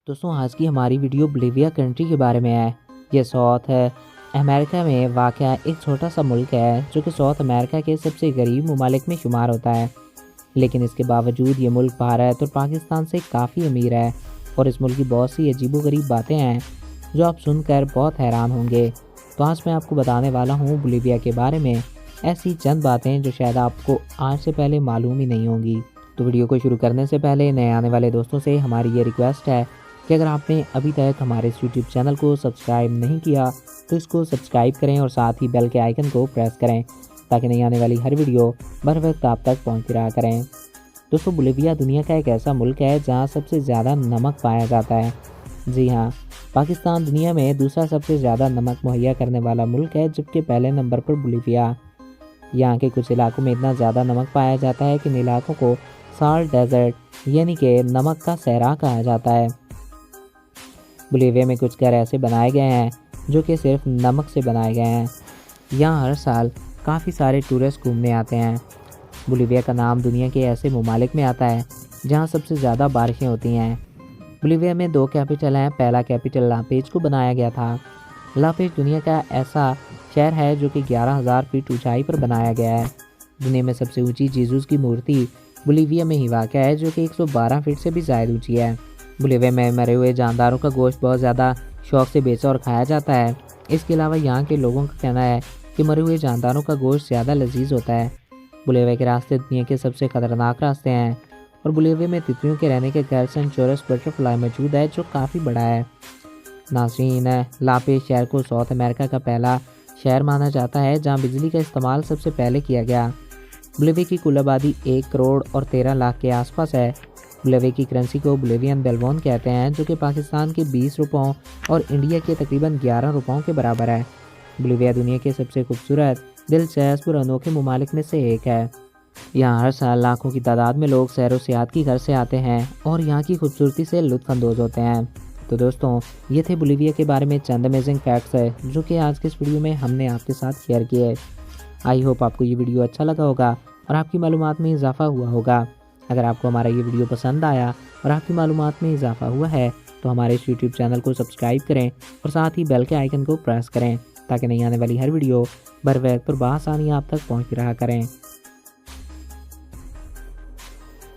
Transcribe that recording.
دوستوں آج کی ہماری ویڈیو بولیویا کنٹری کے بارے میں ہے۔ یہ ساؤتھ امریکہ میں واقع ایک چھوٹا سا ملک ہے جو کہ ساؤتھ امریکہ کے سب سے غریب ممالک میں شمار ہوتا ہے، لیکن اس کے باوجود یہ ملک بھارت اور پاکستان سے کافی امیر ہے اور اس ملک کی بہت سی عجیب و غریب باتیں ہیں جو آپ سن کر بہت حیران ہوں گے۔ تو آج میں آپ کو بتانے والا ہوں بولیویا کے بارے میں ایسی چند باتیں جو شاید آپ کو آج سے پہلے معلوم ہی نہیں ہوں گی۔ تو ویڈیو کو شروع کرنے سے پہلے نئے آنے والے دوستوں سے ہماری یہ ریکویسٹ ہے کہ اگر آپ نے ابھی تک ہمارے اس یوٹیوب چینل کو سبسکرائب نہیں کیا تو اس کو سبسکرائب کریں اور ساتھ ہی بیل کے آئیکن کو پریس کریں تاکہ نئی آنے والی ہر ویڈیو بر وقت آپ تک پہنچتی رہا کریں۔ دوستو بولیویا دنیا کا ایک ایسا ملک ہے جہاں سب سے زیادہ نمک پایا جاتا ہے۔ جی ہاں، پاکستان دنیا میں دوسرا سب سے زیادہ نمک مہیا کرنے والا ملک ہے، جبکہ پہلے نمبر پر بولیویا۔ یہاں کے کچھ علاقوں میں اتنا زیادہ نمک پایا جاتا ہے کہ ان علاقوں کو سالٹ ڈیزرٹ یعنی کہ نمک کا صحرا کہا جاتا ہے۔ بولیویا میں کچھ گھر ایسے بنائے گئے ہیں جو کہ صرف نمک سے بنائے گئے ہیں۔ یہاں ہر سال کافی سارے ٹورسٹ گھومنے آتے ہیں۔ بولیویا کا نام دنیا کے ایسے ممالک میں آتا ہے جہاں سب سے زیادہ بارشیں ہوتی ہیں۔ بولیویا میں 2 کیپٹل ہیں۔ پہلا کیپٹل لاپیج کو بنایا گیا تھا۔ لاپیج دنیا کا ایسا شہر ہے جو کہ 11,000 فٹ اونچائی پر بنایا گیا ہے۔ دنیا میں سب سے اونچی جیزوس کی مورتی بولیویا میں ہی واقع ہے جو کہ 112 فٹ سے بھی زائد اونچی ہے۔ بولیویا میں مرے ہوئے جانداروں کا گوشت بہت زیادہ شوق سے بیچا اور کھایا جاتا ہے۔ اس کے علاوہ یہاں کے لوگوں کا کہنا ہے کہ مرے ہوئے جانداروں کا گوشت زیادہ لذیذ ہوتا ہے۔ بولیویا کے راستے دنیا کے سب سے خطرناک راستے ہیں اور بولیویا میں تتلیوں کے رہنے کے گھر سینچورس بٹر فلائی موجود ہے جو کافی بڑا ہے۔ ناظرین، لاپیج شہر کو ساؤتھ امریکہ کا پہلا شہر مانا جاتا ہے جہاں بجلی کا استعمال سب سے پہلے کیا گیا۔ بولیویا کی کل آبادی 1 کروڑ اور 13 لاکھ کے آس پاس ہے۔ بولیویا کی کرنسی کو بولیوین بیلبون کہتے ہیں جو کہ پاکستان کے 20 روپوں اور انڈیا کے تقریباً 11 روپوں کے برابر ہے۔ بولیویا دنیا کے سب سے خوبصورت، دلچسپ اور انوکھے ممالک میں سے ایک ہے۔ یہاں ہر سال لاکھوں کی تعداد میں لوگ سیر و سیاحت کی غرض سے آتے ہیں اور یہاں کی خوبصورتی سے لطف اندوز ہوتے ہیں۔ تو دوستوں، یہ تھے بولیویا کے بارے میں چند امیزنگ فیکٹس ہے جو کہ آج کے اس ویڈیو میں ہم نے آپ کے ساتھ شیئر کیے۔ آئی ہوپ آپ کو یہ ویڈیو اچھا لگا ہوگا اور آپ کی معلومات میں اضافہ ہوا ہوگا۔ اگر آپ کو ہمارا یہ ویڈیو پسند آیا اور آپ کی معلومات میں اضافہ ہوا ہے تو ہمارے اس یوٹیوب چینل کو سبسکرائب کریں اور ساتھ ہی بیل کے آئیکن کو پریس کریں تاکہ نئی آنے والی ہر ویڈیو بر وقت اور بآسانی آپ تک پہنچ رہا کریں۔